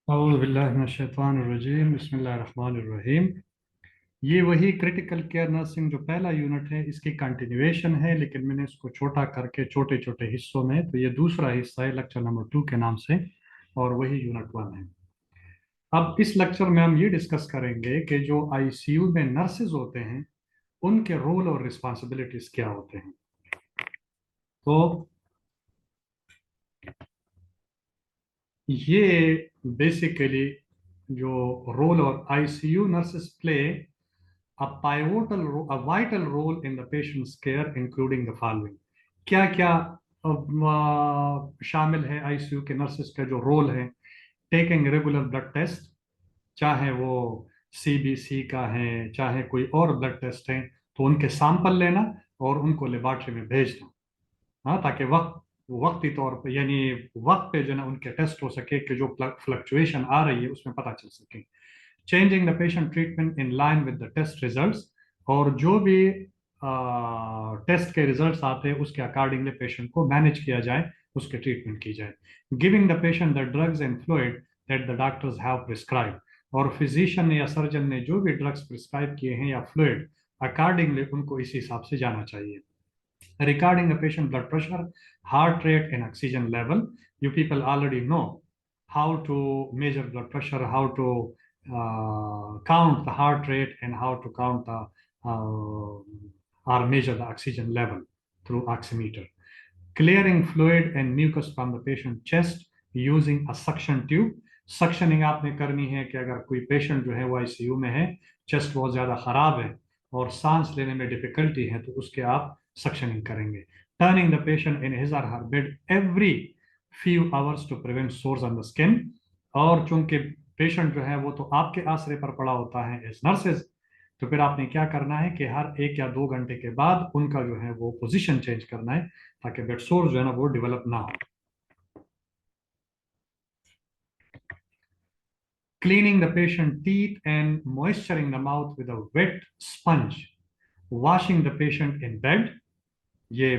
औज़ुबिल्लाहिमिनश्शैतानिर्रजीम बिस्मिल्लाहिर्रहमानिर्रहीम। ये वही क्रिटिकल केयर नर्सिंग जो पहला यूनिट है इसकी कंटिन्यूएशन है, लेकिन मैंने इसको छोटा करके छोटे छोटे हिस्सों में, तो ये दूसरा हिस्सा है लेक्चर नंबर 2 के नाम से, और वही यूनिट 1 है। अब इस लेक्चर में हम ये डिस्कस करेंगे कि जो आईसीयू में नर्सेज होते हैं उनके रोल और रिस्पॉन्सिबिलिटीज क्या होते हैं। तो ये बेसिकली जो रोल और ICU nurses play a vital role in the patient's care, including the following. क्या क्या शामिल है आईसीयू के नर्सेस का जो रोल है? टेकिंग रेगुलर ब्लड टेस्ट, चाहे वो सीबीसी का है चाहे कोई और ब्लड टेस्ट है, तो उनके सैंपल लेना और उनको लेबोरेटरी में भेजना, हाँ, ताकि वक्ती तौर पे यानी वक्त पे जो है ना उनके टेस्ट हो सके कि जो फ्लक्चुएशन आ रही है उसमें पता चल सके। Changing the patient treatment in line with the test results, और जो भी टेस्ट के रिजल्ट्स आते हैं उसके अकॉर्डिंगली पेशेंट को मैनेज किया जाए, उसके ट्रीटमेंट की जाए। Giving the patient the drugs and fluid that the doctors have prescribe, और फिजिशियन या सर्जन ने जो भी ड्रग्स प्रिस्क्राइब किए हैं या फ्लूइड, अकॉर्डिंगली उनको इस हिसाब से जाना चाहिए। Regarding the patient blood pressure, heart rate, and oxygen level, you people already know how to measure blood pressure, how to count the heart rate, and how to count the or measure the oxygen level through oximeter. Clearing fluid and mucus from the patient chest using a suction tube. Suctioning आपने करनी है कि अगर कोई patient जो है वो ICU में है, चेस्ट बहुत ज़्यादा ख़राब है और सांस लेने में डिफिकल्टी है, तो उसके आप सक्शनिंग करेंगे। Turning the patient in his or her bed every few hours to prevent sores on the skin, और चूंकि पेशेंट जो है वो तो आपके आसरे पर पड़ा होता है एज नर्सेज, तो फिर आपने क्या करना है कि हर 1 या 2 घंटे के बाद उनका जो है वो पोजीशन चेंज करना है, ताकि बेड सोर्स जो है ना वो डेवलप ना हो। Cleaning the patient teeth and moisturizing the mouth with a wet sponge. Washing the patient in bed, ये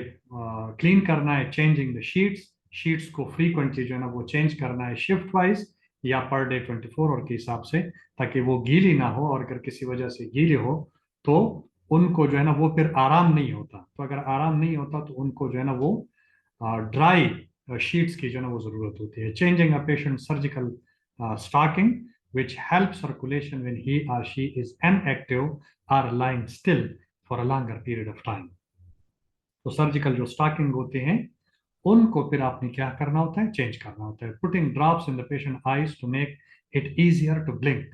क्लीन करना है। चेंजिंग द शीट्स, शीट्स को फ्रीक्वेंटली जो है ना वो चेंज करना है, शिफ्ट वाइज या पर डे 24 आवर के हिसाब से, ताकि वो गीली ना हो, और अगर किसी वजह से गीली हो तो उनको जो है ना वो फिर आराम नहीं होता। तो अगर आराम नहीं होता तो उनको जो है ना वो ड्राई शीट्स की जो है ना वो जरूरत होती है। Changing a patient surgical stocking which helps circulation when he or she is inactive or lying still for a longer period of time. तो सर्जिकल जो स्टॉकिंग होते हैं उनको फिर आपने क्या करना होता है? चेंज करना होता है। Putting drops in the patient eyes to make it easier to blink,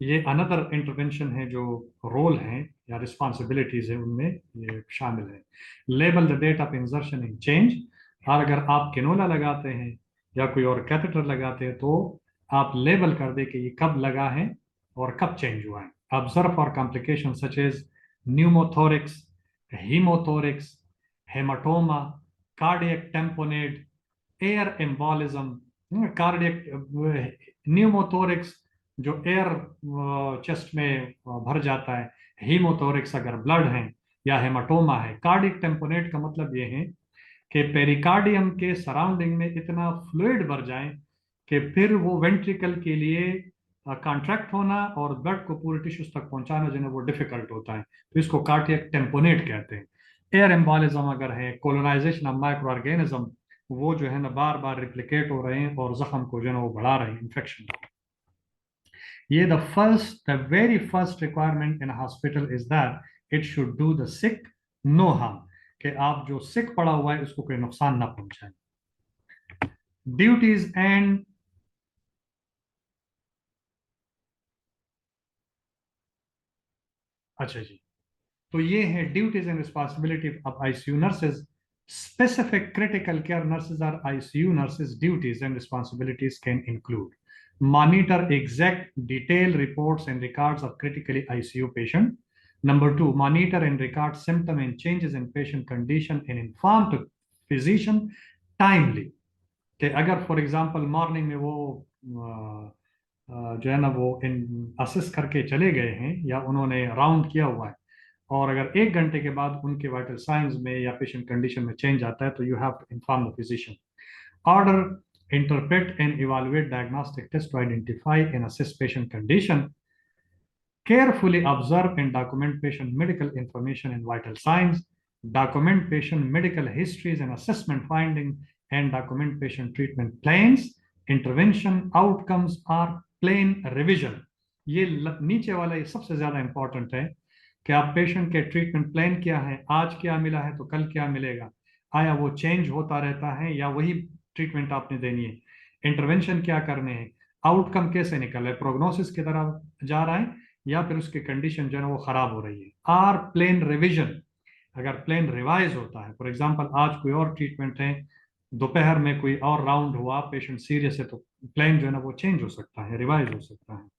ये अनदर इंटरवेंशन है, जो रोल है या रिस्पॉन्सिबिलिटीज है उनमें ये शामिल है। Label the date of insertion in change, और अगर आप केनोला लगाते हैं या कोई और कैथेटर लगाते हैं तो आप लेबल कर दे कि ये कब लगा है और कब चेंज हुआ है। Observe for complication such as pneumothorax, hemothorix, hematoma, cardiac tamponade, air embolism, cardiac pneumothorax जो एयर चेस्ट में भर जाता है, हीमोथोरिक्स अगर ब्लड है, या हेमाटोमा है। कार्डियक टेम्पोनेट का मतलब ये है कि पेरिकार्डियम के सराउंडिंग में इतना फ्लूइड भर जाए कि फिर वो वेंट्रिकल के लिए कॉन्ट्रैक्ट होना और ब्लड को पूरे टिश्यूज तक पहुंचाना जो है वो डिफिकल्ट होता है, तो इसको कार्डियक टेम्पोनेट कहते हैं। एयर एम्बोलिज्म अगर है, कोलोनाइजेशन ऑफ माइक्रो ऑर्गेनिज्म, वो जो है ना बार बार रिप्लिकेट हो रहे हैं और जख्म को जो है ना वो बढ़ा रहे हैं, इन्फेक्शन को। ये the very first requirement in hospital is that it should do the sick no harm, कि आप जो सिक पड़ा हुआ है उसको कोई नुकसान ना पहुंचाए। ड्यूटीज एंड अच्छा जी, तो ये है duties and responsibility of ICU nurses. Specific critical care nurses or ICU nurses' duties and responsibilities can include: monitor exact detailed reports and records of critically ICU patient. Number two, monitor and record symptom and changes in patient condition and inform to physician timely. कि अगर for example morning में वो जो है ना वो इन assist करके चले गए हैं या उन्होंने राउंड किया हुआ है, और अगर 1 घंटे के बाद उनके वाइटल साइंस में या पेशेंट कंडीशन में चेंज आता है, तो you have to inform the physician. Order interpret and evaluate diagnostic tests to identify and assess patient condition, carefully observe and document patient medical information and vital signs, document patient medical histories and assessment findings, and document patient treatment plans, intervention, outcomes or plan revision. ये नीचे वाला ये सबसे ज्यादा important है कि आप patient के ट्रीटमेंट प्लान क्या है, आज क्या मिला है तो कल क्या मिलेगा, आया वो चेंज होता रहता है या वही ट्रीटमेंट आपने देनी है, इंटरवेंशन क्या करने हैं, आउटकम कैसे निकल रहा है, प्रोग्नोसिस की तरफ जा रहा है या फिर उसकी कंडीशन जो है वो खराब हो रही है, आर प्लेन रिविजन, अगर प्लेन रिवाइज होता है, फॉर एग्जांपल आज कोई और ट्रीटमेंट है, दोपहर में कोई और राउंड हुआ, पेशेंट सीरियस है, तो प्लान जो है ना वो चेंज हो सकता है, रिवाइज हो सकता है।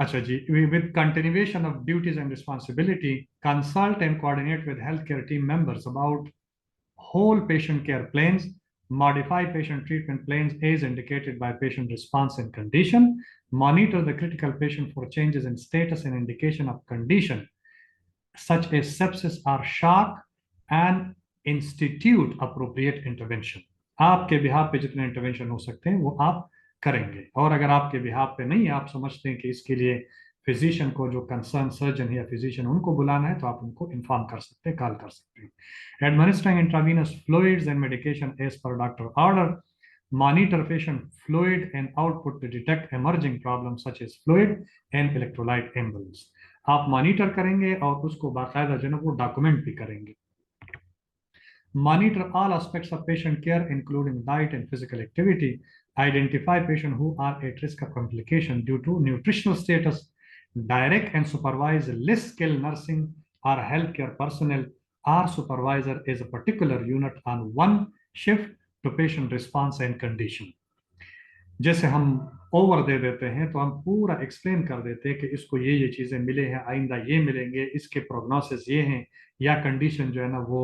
अच्छा जी, with continuation of duties and responsibility, consult and coordinate with healthcare team members about whole patient care plans, modify patient treatment plans as indicated by patient response and condition, monitor the critical patient for changes in status and indication of condition such as sepsis or shock, and institute appropriate intervention. आपके behalf पे जितने intervention हो सकते हैं वो आप करेंगे, और अगर आपके बिहाफ पे नहीं, आप समझते हैं कि इसके लिए फिजिशियन को, जो कंसर्न सर्जन या फिजिशियन, उनको बुलाना है, तो आप उनको इन्फॉर्म कर सकते हैं, कॉल कर सकते हैं। Administering intravenous fluids and medication as per doctor order, monitor patient fluid and output to detect emerging problems such as fluid and electrolyte imbalance. आप मॉनिटर करेंगे और उसको बाकायदा जो है वो डॉक्यूमेंट भी करेंगे। Monitor all aspects of patient care, including diet and physical activity. Identify patients who are at risk of complication due to nutritional status. Direct and supervise less skilled nursing or healthcare personnel or supervisor as a particular unit on one shift to patient response and condition. जैसे हम over दे देते हैं तो हम पूरा explain कर देते हैं कि इसको ये चीजें मिले हैं, आइंदा ये मिलेंगे, इसके प्रोग्नोसिस ये हैं, या कंडीशन जो है ना वो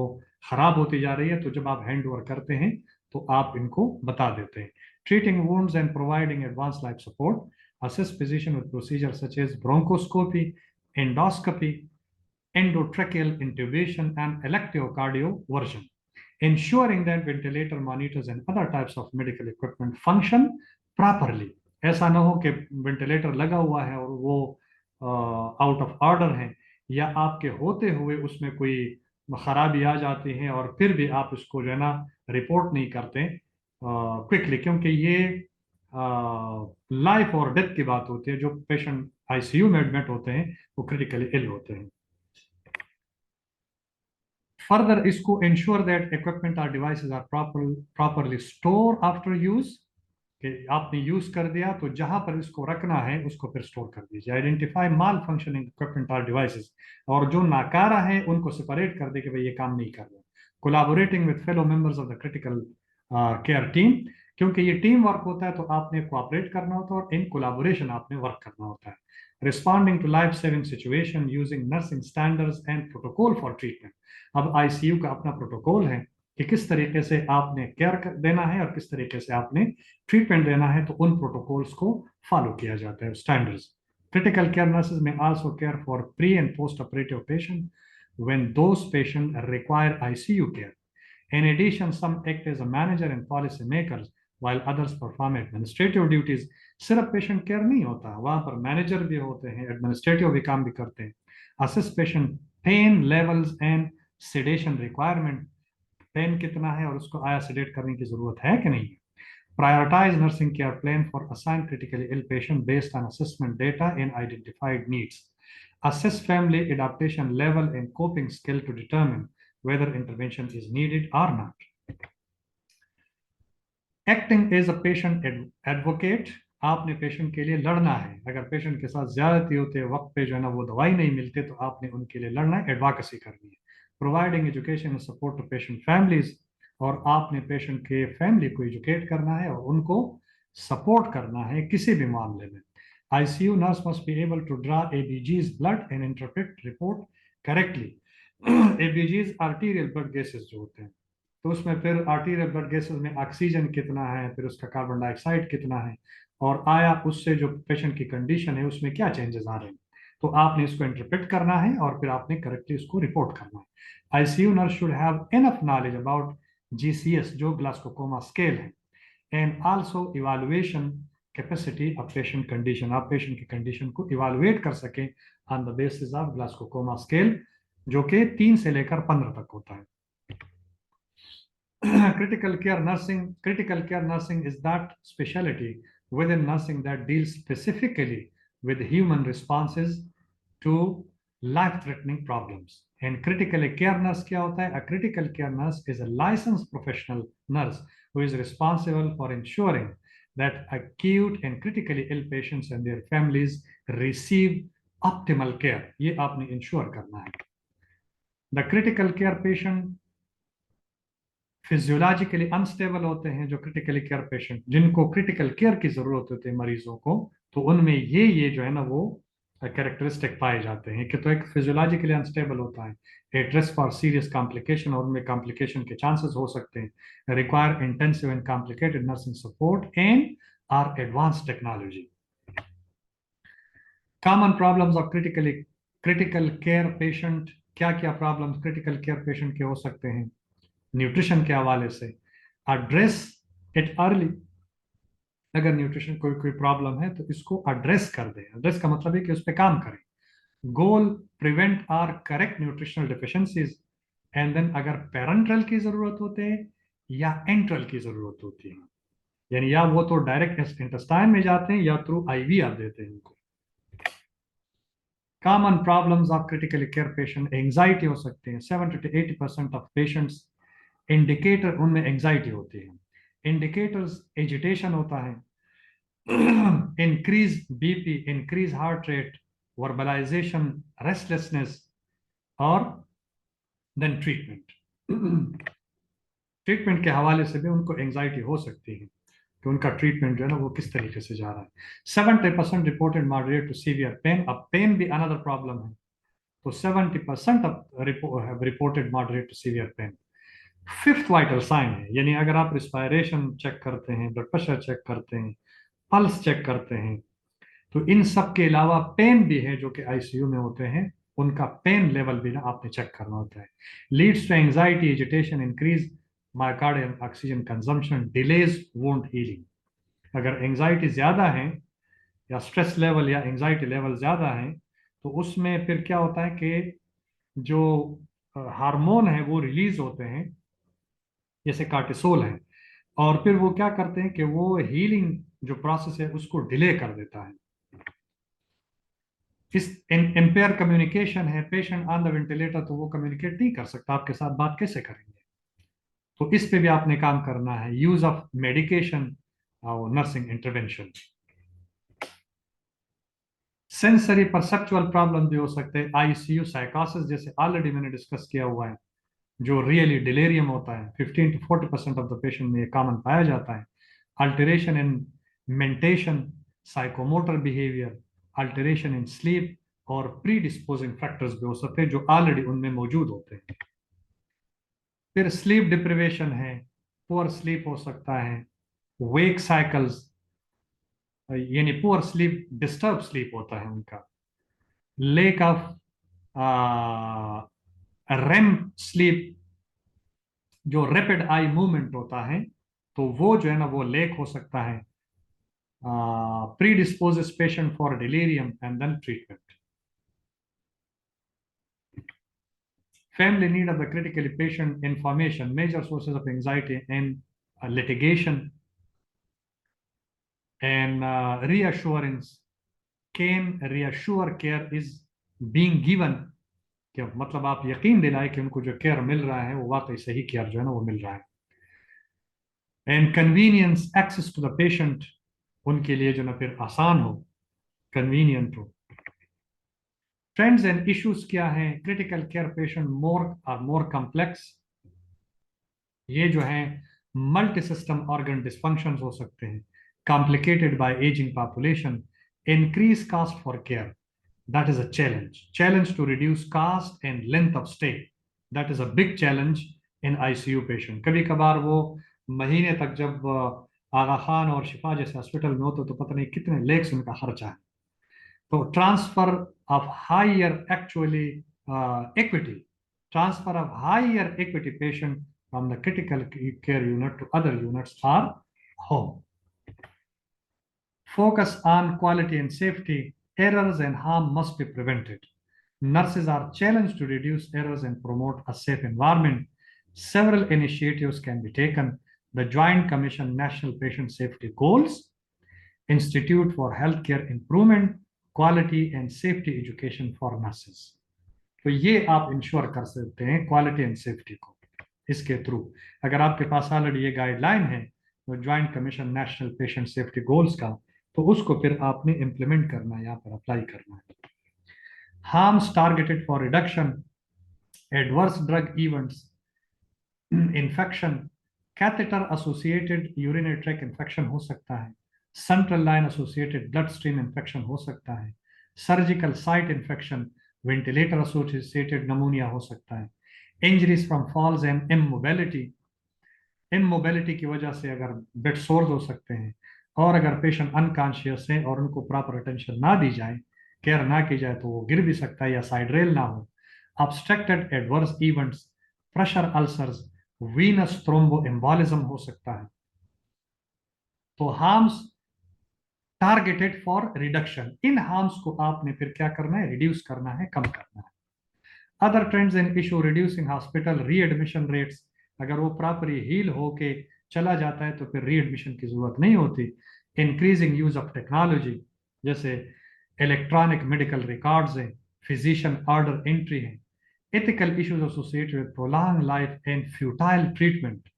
खराब होती जा रही है, तो जब आप हैंड ओवर करते हैं तो आप इनको बता देते हैं। Treating wounds and providing advance life support, assist physician with procedure such as bronchoscopy, endoscopy, endotracheal intubation and electrocardioversion, ensuring that ventilator monitors and other types of medical equipment function properly. ऐसा ना हो कि ventilator लगा हुआ है और वो out of order है, या आपके होते हुए उसमें कोई खराबी आ जाती है और फिर भी आप इसको जो है ना रिपोर्ट नहीं करते क्विकली, क्योंकि ये लाइफ और डेथ की बात होती है। जो पेशेंट आईसीयू में एडमिट होते हैं वो क्रिटिकली इल होते हैं। Further, इसको ensure that equipment or devices are properly stored after use, कि आपने यूज कर दिया तो जहां पर इसको रखना है उसको फिर स्टोर कर दीजिए। आइडेंटिफाई माल फंक्शनिंग इक्विपमेंट और डिवाइसेस, और जो नाकारा है उनको सेपरेट कर दे कि भाई ये काम नहीं कर रहा। Collaborating with fellow members of the critical care team, क्योंकि ये टीम वर्क होता है तो आपने कोऑपरेट करना होता है और इन कोलैबोरेशन आपने वर्क करना होता है। Responding to life saving situation using nursing standards and protocol for treatment. अब आईसीयू का अपना प्रोटोकॉल है कि किस तरीके से आपने केयर देना है और किस तरीके से आपने ट्रीटमेंट देना है, तो उन प्रोटोकॉल्स को फॉलो किया जाता है, स्टैंडर्ड्स। क्रिटिकल केयर नर्सेज में also care for pre and post operative patient when those patient require ICU care. In addition, some act as a manager and policy makers, while others perform administrative duties. सिर्फ patient care नहीं होता, वहां पर manager भी होते हैं, administrative भी काम भी करते हैं। Assist patient pain levels and sedation requirement, pain कितना है और उसको आया सेडेट करने की जरूरत है कि नहीं। Prioritize nursing care plan for assigned critically ill patient based on assessment data and identified needs. Assess family adaptation level and coping skill to determine whether intervention is needed or not. Acting as a patient advocate, आपने patient के लिए लड़ना है। अगर patient के साथ ज्यादती होते हैं, वक्त पे जो है ना वो दवाई नहीं मिलते, तो आपने उनके लिए लड़ना है, एडवोकेसी करनी है। Providing education and support to patient families, और आपने पेशेंट के फैमिली को एजुकेट करना है और उनको सपोर्ट करना है किसी भी मामले में। ICU nurse must be able to draw ABGs blood and interpret report correctly. ABGs arterial blood gases जो होते हैं, तो उसमें फिर आर्टीरियल ब्लड गैसेस में ऑक्सीजन कितना है, फिर उसका कार्बन डाइऑक्साइड कितना है, और आया उससे जो पेशेंट की कंडीशन है उसमें क्या चेंजेस आ रहे हैं, तो आपने इसको इंटरप्रेट करना है और फिर आपने करेक्टली इसको रिपोर्ट करना है। ICU nurse should have enough knowledge about GCS जो ग्लास्कोकोमा स्केल है, and also evaluation capacity of patient condition, आप पेशेंट की कंडीशन को इवालुएट कर सकें on the basis of Glasgow coma scale, जो कि 3 से लेकर 15 तक होता है. Critical care nursing is that specialty within nursing that deals specifically with human responses to life threatening problems. And critical care nurse क्या होता है? A critical care nurse is a licensed professional nurse who is responsible for ensuring that acute and critically ill patients and their families receive optimal care. ये आपने ensure करना है. The critical care patient physiologically unstable होते हैं, जो critically care patient जिनको critical care की जरूरत होती है मरीजों को, तो उनमें ये जो है ना वो कैरेक्टरिस्टिक पाए जाते हैं कि तो एक फिजियोलॉजिकली अनस्टेबल होता है, at risk for serious complication, और उनमें कॉम्प्लिकेशन के चांसेस हो सकते हैं, require intensive and complicated nursing support and are advance technology. Common problems of critical care patient, क्या क्या प्रॉब्लम्स क्रिटिकल केयर पेशेंट के हो सकते हैं? न्यूट्रिशन के हवाले से, एड्रेस इट अर्ली, अगर न्यूट्रिशन कोई प्रॉब्लम है तो इसको एड्रेस कर दें. एड्रेस का मतलब है कि उस पर काम करें. Goal prevent or correct nutritional deficiencies, and then अगर पेरेंट्रल की जरूरत होती है या एंट्रल की जरूरत होती है, यानी या वो तो डायरेक्ट इंटेस्टाइन में जाते हैं या थ्रू आईवी आप देते हैं उनको. Common problems of critically care patient, anxiety हो सकते हैं. 70 to 80% ऑफ पेशेंट्स इंडिकेटर उनमें एंजाइटी होती है. इंडिकेटर्स एजिटेशन होता है, increase BP, increase heart rate, verbalisation, restlessness, और देन ट्रीटमेंट. ट्रीटमेंट के हवाले से भी उनको एंजाइटी हो सकती है कि उनका ट्रीटमेंट जो है ना वो किस तरीके से जा रहा है. 70% reported moderate to severe pain. अब पेन भी अनदर प्रॉब्लम है, तो 70% have reported moderate to severe pain. Fifth vital sign है, यानी अगर आप रिस्पायरेशन चेक करते हैं, ब्लड प्रेशर चेक करते हैं, पल्स चेक करते हैं, तो इन सब के अलावा पेन भी है जो कि आईसीयू में होते हैं, उनका पेन लेवल भी ना आपने चेक करना होता है. Leads to anxiety, agitation, increase myocardial oxygen consumption, delays wound healing. अगर एंजाइटी ज्यादा है या स्ट्रेस लेवल या एंजाइटी लेवल ज्यादा है, तो उसमें फिर क्या होता है कि जो हार्मोन है वो रिलीज होते हैं, जैसे कार्टिसोल है, और फिर वो क्या करते हैं कि वो हीलिंग जो प्रोसेस है उसको डिले कर देता है. इस इम्पेयर कम्युनिकेशन है, पेशेंट ऑन द वेंटिलेटर तो वो कम्युनिकेट नहीं कर सकता, आपके साथ बात कैसे करेंगे? तो इस पे भी आपने काम करना है. यूज ऑफ मेडिकेशन और nursing intervention. Sensory perceptual problem भी हो सकते हैं. आईसीयू साइकोसिस जैसे ऑलरेडी मैंने डिस्कस किया हुआ है, जो रियली डिलेरियम होता है, 15 to 40% ऑफ द पेशेंट में ये कॉमन पाया जाता है. Alteration in मेंटेशन, psychomotor behaviour, alteration in sleep, और प्री डिस्पोजिंग फैक्टर्स भी हो सकते हैं जो ऑलरेडी उनमें मौजूद होते हैं. फिर स्लीप डिप्रिवेशन है, पुअर स्लीप हो सकता है, वेक साइकिल्स, यानी पुअर स्लीप, डिस्टर्ब स्लीप होता है उनका, लेक ऑफ रेम स्लीप, जो रैपिड आई मूवमेंट होता है, तो वो जो है ना वो लेक हो सकता है. Predisposes patient for delirium and then treatment. Family need of the critically patient information, major sources of anxiety and litigation, and reassurance. Can reassure care is being given, कि मतलब आप यकीन दिलाए कि उनको जो केयर मिल रहा है वो वाकई सही केयर जो है ना वो मिल रहा है. And convenience, access to the patient, उनके लिए जो ना फिर आसान हो, कन्वीनियंट हो. ट्रेंड्स एंड इश्यूज क्या हैं? Critical care patient more complex, ये जो है मल्टी सिस्टम ऑर्गन डिस्फंक्शन हो सकते हैं, complicated by ageing population, increase cost for care, that is a challenge to reduce cost and length of stay, that is a big challenge in ICU patient. कभी कभार वो महीने तक जब आगा खान और शिफा जैसे हॉस्पिटल में होते तो पता नहीं कितने लेक्स उनका खर्चा है. तो transfer of higher actually equity, transfer of higher equity patient from the critical care unit to other units or home. Focus on quality and safety. Errors and harm must be prevented. Nurses are challenged to reduce errors and promote a safe environment. Several initiatives can be taken. The Joint Commission National Patient Safety Goals, Institute for Healthcare Improvement, Quality and Safety Education for Nurses. तो ये आप ensure कर सकते हैं quality and safety को इसके through. अगर आपके पास ऑलरेडी ये गाइडलाइन है तो joint commission national patient safety goals का, तो उसको फिर आपने इम्प्लीमेंट करना है, यहाँ पर अप्लाई करना है। Harms targeted for reduction, adverse drug events, infection, catheter associated urinary tract infection हो सकता है, central line associated blood stream infection हो सकता है, surgical site infection, ventilator associated pneumonia हो सकता है, injuries from falls and immobility, immobility की वजह से अगर बेड सोर्स हो सकते हैं, और अगर पेशेंट अनकॉन्शियस है और उनको प्रॉपर अटेंशन ना दी जाए, केयर ना की जाए, तो वो गिर भी सकता है या साइड रेल ना हो। Obstructed adverse events, pressure ulcers, Venus thrombo embolism हो सकता है। तो harms targeted for reduction, in harms को आपने फिर क्या करना है, रिड्यूस करना है, कम करना है। Other trends in issue, reducing hospital readmission rates, अगर वो प्रॉपरली हील होके चला जाता है तो फिर रीएडमिशन की जरूरत नहीं होती। इंक्रीजिंग यूज ऑफ टेक्नोलॉजी, जैसे इलेक्ट्रॉनिक मेडिकल रिकॉर्ड्स हैं, फिजिशियन ऑर्डर एंट्री है, ethical issues associated with prolong life and futile treatment.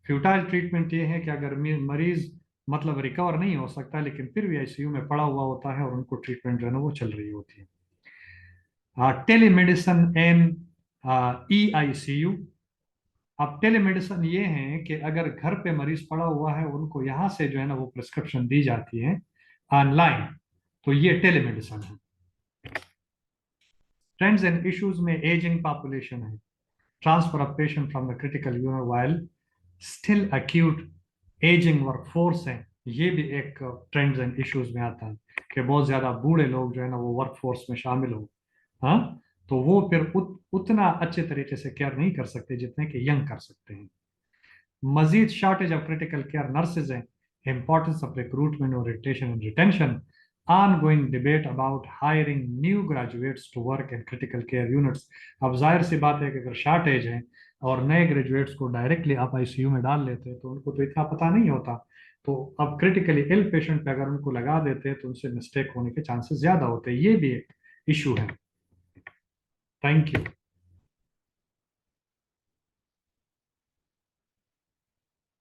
Futile treatment ये है कि अगर मरीज मतलब रिकवर नहीं हो सकता लेकिन फिर भी आईसीयू में पड़ा हुआ होता है और उनको ट्रीटमेंट जो है ना वो चल रही होती है। टेलीमेडिसिन एंड EICU, अब टेलीमेडिसिन ये है कि अगर घर पे मरीज पड़ा हुआ है उनको यहाँ से जो है ना वो प्रिस्क्रिप्शन दी जाती है ऑनलाइन, तो ये टेलीमेडिसिन है। ट्रेंड्स एंड इश्यूज में एजिंग पॉपुलेशन है, transfer of patient from the critical unit while still acute, ageing workforce है, ये भी एक ट्रेंड्स एंड इश्यूज में आता है कि बहुत ज्यादा बूढ़े लोग जो है ना वो वर्कफोर्स में शामिल हो, हाँ, तो वो फिर उतना अच्छे तरीके से केयर नहीं कर सकते जितने कि यंग कर सकते हैं। मजीद shortage of critical care nurses हैं, इंपॉर्टेंस ऑफ रिक्रूटमेंट और retention and retention, ongoing debate about hiring new graduates to work in critical care units। अब जाहिर सी बात है कि अगर शॉर्टेज है और नए ग्रेजुएट्स को डायरेक्टली आप आईसीयू में डाल लेते हैं तो उनको तो इतना पता नहीं होता, तो अब क्रिटिकली इल पेशेंट पे अगर उनको लगा देते हैं तो उनसे मिस्टेक होने के चांसेस ज्यादा होते हैं, ये भी एक इशू है। Thank you.